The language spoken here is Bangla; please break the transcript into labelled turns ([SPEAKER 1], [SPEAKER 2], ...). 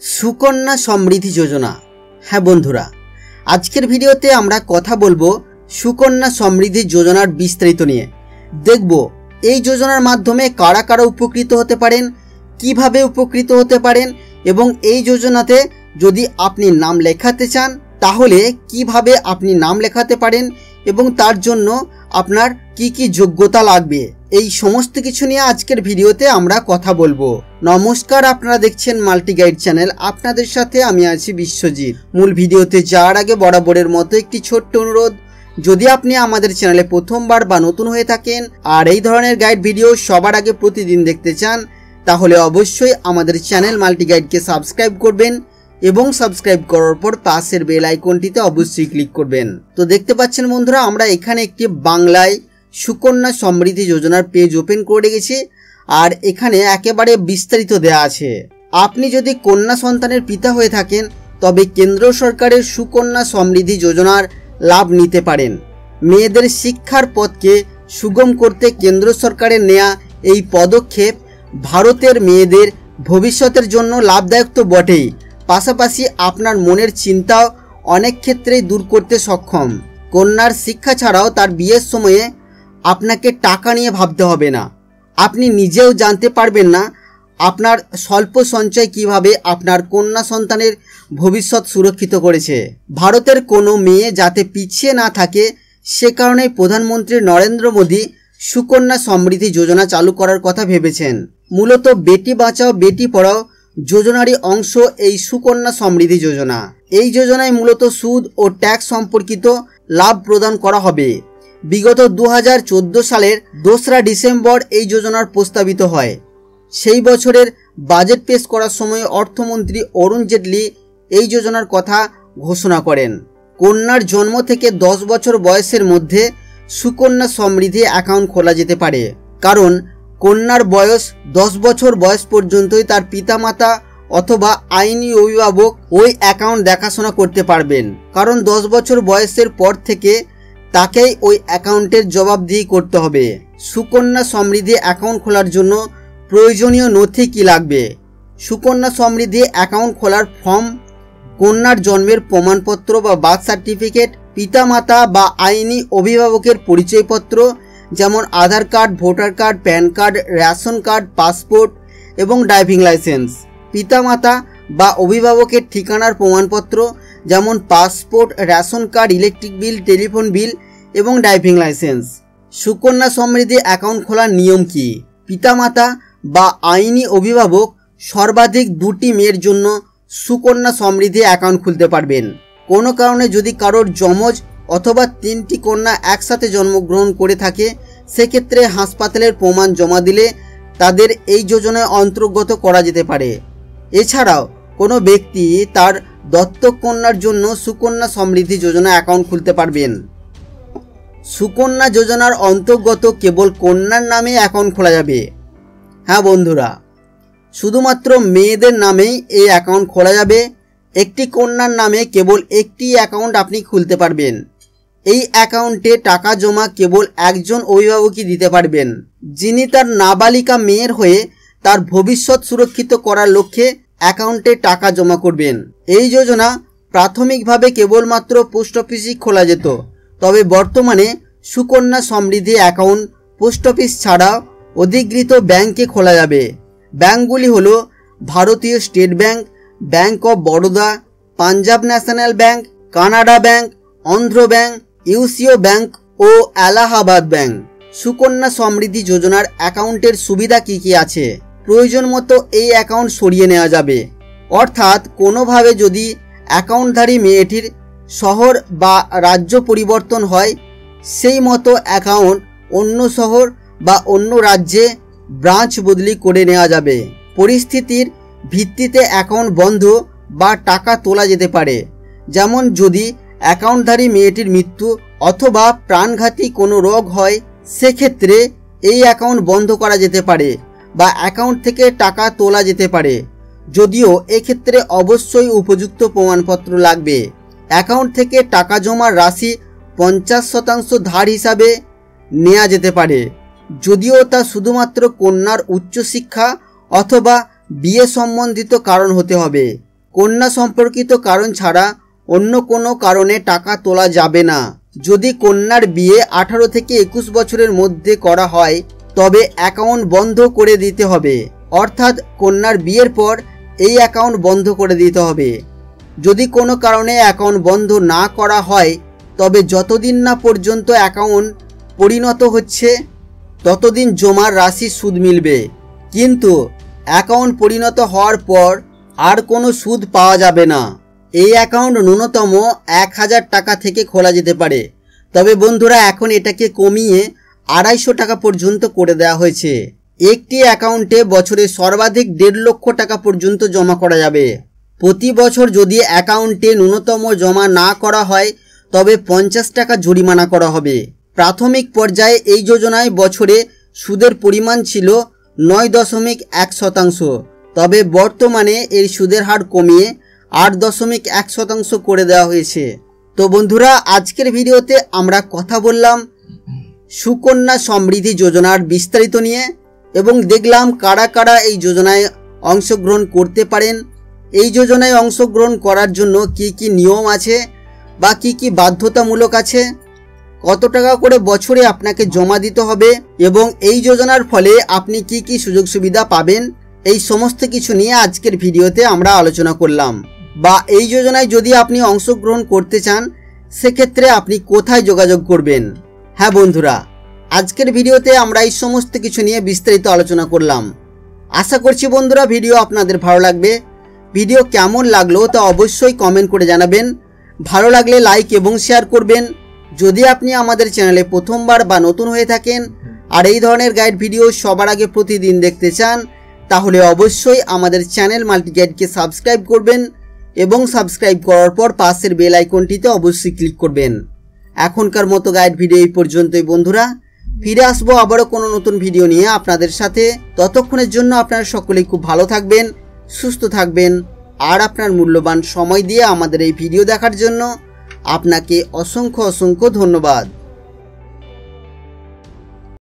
[SPEAKER 1] সুকন্যা সমৃদ্ধি যোজনা। হ্যাঁ বন্ধুরা, আজকের ভিডিওতে আমরা কথা বলবো সুকন্যা সমৃদ্ধি যোজনার বিস্তারিত নিয়ে। দেখব এই যোজনার মাধ্যমে কারা কারা উপকৃত হতে পারেন, কিভাবে উপকৃত হতে পারেন এবং এই যোজনাতে যদি আপনি নাম লেখাতে চান তাহলে কিভাবে আপনি নাম লেখাতে পারেন এবং তার জন্য আপনার কি কি যোগ্যতা লাগবে, এই সমস্ত কিছু নিয়ে আজকের ভিডিওতে আমরা কথা বলবো। নমস্কার, আপনারা দেখছেন মাল্টি গাইড চ্যানেল, আপনাদের সাথে আমি আছি বিশ্বজিৎ। মূল ভিডিওতে যাওয়ার আগে বরাবরের মতো একটি ছোট্ট অনুরোধ, যদি আপনি আমাদের চ্যানেলে প্রথমবার বা নতুন হয়ে থাকেন আর এই ধরনের গাইড ভিডিও সবার আগে প্রতিদিন দেখতে চান তাহলে অবশ্যই আমাদের চ্যানেল মাল্টি গাইডকে সাবস্ক্রাইব করবেন এবং সাবস্ক্রাইব করার পর পাশের বেল আইকনটিতে অবশ্যই ক্লিক করবেন। তো দেখতে পাচ্ছেন বন্ধুরা, আমরা এখানে একটি বাংলায় সুকন্যা সমৃদ্ধি যোজনার পেজ ওপেন করে রেখেছি আর এখানে একেবারে বিস্তারিত দেওয়া আছে। আপনি যদি কন্যা সন্তানের পিতা হয়ে থাকেন তবে কেন্দ্র সরকারের সুকন্যা সমৃদ্ধি যোজনার লাভ নিতে পারেন। মেয়েদের শিক্ষার পথকে সুগম করতে কেন্দ্র সরকারের নেওয়া এই পদক্ষেপ ভারতের মেয়েদের ভবিষ্যতের জন্য লাভদায়ক তো বটেই, পাশাপাশি আপনার মনের চিন্তাও অনেক ক্ষেত্রেই দূর করতে সক্ষম। কন্যার শিক্ষা ছাড়াও তার বিয়ের সময়ে আপনাকে টাকা নিয়ে ভাবতে হবে না। আপনি নিজেও জানতে পারবেন না আপনার স্বল্প সঞ্চয় কিভাবে আপনার কন্যা সন্তানের ভবিষ্যৎ সুরক্ষিত করেছে। ভারতের কোনো মেয়ে যাতে পিছিয়ে না থাকে সে কারণেই প্রধানমন্ত্রী নরেন্দ্র মোদী সুকন্যা সমৃদ্ধি যোজনা চালু করার কথা ভেবেছেন। মূলত বেটি বাঁচাও বেটি পড়াও যোজনারই অংশ এই সুকন্যা সমৃদ্ধি যোজনা। এই যোজনায় মূলত সুদ ও ট্যাক্স সম্পর্কিত লাভ প্রদান করা হবে। বিগত 2014 সালের 2রা ডিসেম্বর এই যোজনার প্রস্তাবিত হয়। সেই বছরের বাজেট পেশ করার সময় অর্থমন্ত্রী অরুণ জেটলি এই যোজনার কথা ঘোষণা করেন। কন্যার জন্ম থেকে 10 বছর বয়সের মধ্যে সুকন্যা সমৃদ্ধি অ্যাকাউন্ট খোলা যেতে পারে, কারণ কন্যার বয়স 10 বছর বয়স পর্যন্তই তার পিতামাতা অথবা আইনি অভিভাবক ওই অ্যাকাউন্ট দেখাশোনা করতে পারবেন, কারণ 10 বছর বয়সের পর থেকে তাকেই ওই অ্যাকাউন্টের জবাবদিহি করতে হবে। সুকন্যা সমৃদ্ধি অ্যাকাউন্ট খোলার জন্য প্রয়োজনীয় নথি কী লাগবে? সুকন্যা সমৃদ্ধি অ্যাকাউন্ট খোলার ফর্ম, কন্যার জন্মের প্রমাণপত্র বা বার্থ সার্টিফিকেট, পিতামাতা বা আইনি অভিভাবকের পরিচয়পত্র যেমন Aadhaar card, voter card, PAN card, ration card, passport এবং ড্রাইভিং লাইসেন্স, পিতামাতা বা অভিভাবকের ঠিকানার প্রমাণপত্র যেমন passport, ration card, electric bill, telephone bill এবং driving licence. Sukanya Samriddhi account খোলার নিয়ম কি? পিতামাতা বা আইনি অভিভাবক সর্বাধিক 2টি মেয়ের জন্য সুকন্যা সমৃদ্ধি অ্যাকাউন্ট খুলতে পারবেন। কোনো কারণে যদি কারোর যমজ অথবা 3টি কন্যা একসাথে জন্মগ্রহণ করে থাকে সেক্ষেত্রে হাসপাতালের প্রমাণ জমা দিলে তাদের এই যোজনায় অন্তর্গত করা যেতে পারে। এছাড়াও কোনো ব্যক্তি তার দত্তক কন্যার জন্য সুকন্যা সমৃদ্ধি যোজনা অ্যাকাউন্ট খুলতে পারবেন। সুকন্যা যোজনার অন্তর্গত কেবল কন্যার নামে অ্যাকাউন্ট খোলা যাবে। হ্যাঁ বন্ধুরা, শুধুমাত্র মেয়েদের নামেই এই অ্যাকাউন্ট খোলা যাবে। একটি কন্যার নামে কেবল একটি অ্যাকাউন্ট আপনি খুলতে পারবেন। এই অ্যাকাউন্টে টাকা জমা কেবল একজন অভিভাবকই দিতে পারবেন, যিনি তার নাবালিকা মেয়ের হয়ে তার ভবিষ্যৎ সুরক্ষিত করার লক্ষ্যে অ্যাকাউন্টে টাকা জমা করবেন। এই যোজনা প্রাথমিকভাবে কেবলমাত্র পোস্ট অফিসেই খোলা যেত, তবে বর্তমানে Sukanya Samriddhi account post office ছাড়া অধিকৃত ব্যাংকে খোলা যাবে। ব্যাংকগুলি হলো ভারতীয় State Bank, Bank of Baroda, Punjab National Bank, Canara Bank, Andhra Bank, UCO Bank ও এলাহাবাদ ব্যাংক। সুকন্যা সমৃদ্ধি যোজনার অ্যাকাউন্টের সুবিধা কি কি আছে? প্রয়োজন মতো এই অ্যাকাউন্ট সরিয়ে নেওয়া যাবে, অর্থাৎ কোনোভাবে যদি অ্যাকাউন্টধারী মেয়েটির শহর বা রাজ্য পরিবর্তন হয় সেই মতো অ্যাকাউন্ট অন্য শহর বা অন্য রাজ্যে ব্রাঞ্চ বদলি করে নেওয়া যাবে। পরিস্থিতির ভিত্তিতে অ্যাকাউন্ট বন্ধ বা টাকা তোলা যেতে পারে, যেমন যদি অ্যাকাউন্টধারী মেয়েটির মৃত্যু অথবা প্রাণঘাতী কোনো রোগ হয় সেক্ষেত্রে এই অ্যাকাউন্ট বন্ধ করা যেতে পারে বা অ্যাকাউন্ট থেকে টাকা তোলা যেতে পারে, যদিও এক্ষেত্রে অবশ্যই উপযুক্ত প্রমাণপত্র লাগবে। অ্যাকাউন্ট থেকে টাকা জমার রাশি 50% ধার হিসাবে নেওয়া যেতে পারে, যদিও তা শুধুমাত্র কন্যার উচ্চশিক্ষা অথবা বিয়ে সম্বন্ধিত কারণ হতে হবে। কন্যা সম্পর্কিত কারণ ছাড়া অন্য কোনো কারণে টাকা তোলা যাবে না। যদি কন্যার বিয়ে 18 থেকে 21 বছরের মধ্যে করা হয় তবে অ্যাকাউন্ট বন্ধ করে দিতে হবে, অর্থাৎ কন্যার বিয়ের পর এই অ্যাকাউন্ট বন্ধ করে দিতে হবে। যদি কোনো কারণে অ্যাকাউন্ট বন্ধ না করা হয় তবে যতদিন না পর্যন্ত অ্যাকাউন্ট পরিণত হচ্ছে ততদিন জমার রাশি সুদ মিলবে, কিন্তু অ্যাকাউন্ট পরিণত হওয়ার পর আর কোনো সুদ পাওয়া যাবে না। এই অ্যাকাউন্ট ন্যূনতম 1000 টাকা থেকে খোলা যেতে পারে, তবে বন্ধুরা এখন এটাকে কমিয়ে 250 টাকা পর্যন্ত করে দেওয়া হয়েছে। একটি অ্যাকাউন্টে বছরে সর্বাধিক 1.5 লক্ষ টাকা পর্যন্ত জমা করা যাবে। প্রতি বছর যদি অ্যাকাউন্টে ন্যূনতম জমা না করা হয় তবে 50 টাকা জরিমানা করা হবে। প্রাথমিক পর্যায়ে এই যোজনায় বছরে সুদের পরিমাণ ছিল 9.1%, তবে বর্তমানে এর সুদের হার কমিয়ে 8.1% করে দেওয়া হয়েছে। তো বন্ধুরা, আজকের ভিডিওতে আমরা কথা বললাম সুকন্যা সমৃদ্ধি যোজনার বিস্তারিত নিয়ে এবং দেখলাম কারা কারা এই যোজনায় অংশগ্রহণ করতে পারেন, এই যোজনায় অংশগ্রহণ করার জন্য কি কি নিয়ম আছে বা কি কি বাধ্যতামূলক আছে, কত টাকা করে বছরে আপনাকে জমা দিতে হবে এবং এই যোজনার ফলে আপনি কি কি সুযোগ সুবিধা পাবেন, এই সমস্ত কিছু নিয়ে আজকের ভিডিওতে আমরা আলোচনা করলাম। বা এই যোজনায় যদি আপনি অংশগ্রহণ করতে চান সেক্ষেত্রে আপনি কোথায় যোগাযোগ করবেন। হ্যাঁ বন্ধুরা, আজকের ভিডিওতে আমরা এই সমস্ত কিছু নিয়ে বিস্তারিত আলোচনা করলাম। আশা করছি বন্ধুরা ভিডিও আপনাদের ভালো লাগবে। ভিডিও কেমন লাগলো তা অবশ্যই কমেন্ট করে জানাবেন। ভালো লাগলে লাইক এবং শেয়ার করবেন। যদি আপনি আমাদের চ্যানেলে প্রথমবার বা নতুন হয়ে থাকেন আর এই ধরনের গাইড ভিডিও সবার আগে প্রতিদিন দেখতে চান তাহলে অবশ্যই আমাদের চ্যানেল মাল্টিগাইডকে সাবস্ক্রাইব করবেন এবং সাবস্ক্রাইব করার পর পাশের বেল আইকনটিতে অবশ্যই ক্লিক করবেন। এখনকার মতো গাইড ভিডিও এই পর্যন্তই বন্ধুরা, ফিরে আসবো আবারও কোনো নতুন ভিডিও নিয়ে আপনাদের সাথে। ততক্ষণের জন্য আপনারা সকলেই খুব ভালো থাকবেন, সুস্থ থাকবেন আর আপনার মূল্যবান সময় দিয়ে আমাদের এই ভিডিও দেখার জন্য আপনাকে অসংখ্য ধন্যবাদ।